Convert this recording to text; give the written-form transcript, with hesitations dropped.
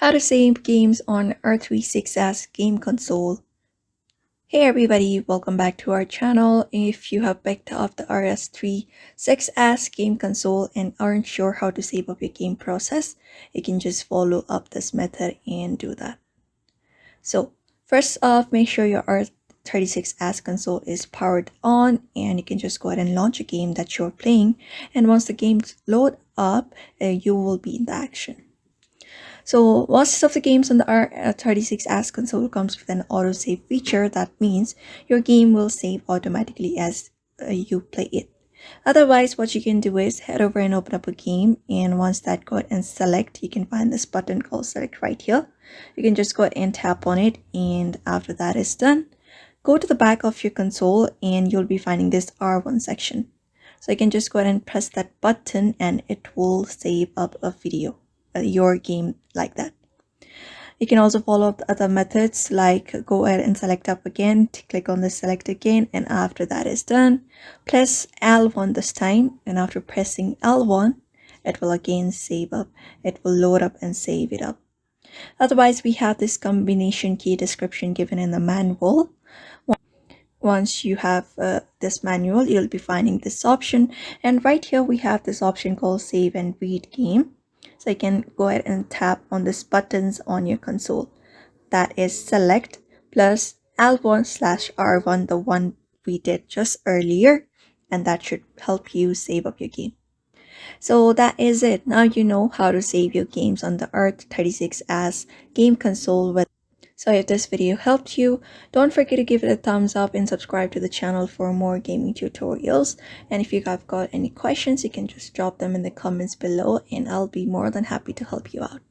How to save games on R36S game console. Hey everybody, welcome back to our channel. If you have picked up the RS36S game console and aren't sure how to save up your game process, you can just follow up this method and do that. So first off, make sure your R36S console is powered on, and you can just go ahead and launch a game that you're playing. And once the games load up, you will be in the action. So most of the games on the R36S console comes with an autosave feature. That means your game will save automatically as you play it. Otherwise, what you can do is head over and open up a game, and once that go ahead and select, you can find this button called select right here. You can just go ahead and tap on it, and after that is done, go to the back of your console and you'll be finding this R1 section. So you can just go ahead and press that button and it will save up a video. Your game like that. You can also follow up the other methods, like go ahead and select up again, click on the select again, and after that is done, press L1 this time, and after pressing L1 it will again save up. It will load up and save it up. Otherwise, we have this combination key description given in the manual. Once you have this manual, you'll be finding this option, and right here we have this option called save and read game. So you can go ahead and tap on these buttons on your console. That is select plus L1/R1, the one we did just earlier, and that should help you save up your game. So that is it. Now you know how to save your games on the R36S game console. So if this video helped you, don't forget to give it a thumbs up and subscribe to the channel for more gaming tutorials. And if you have got any questions, you can just drop them in the comments below and I'll be more than happy to help you out.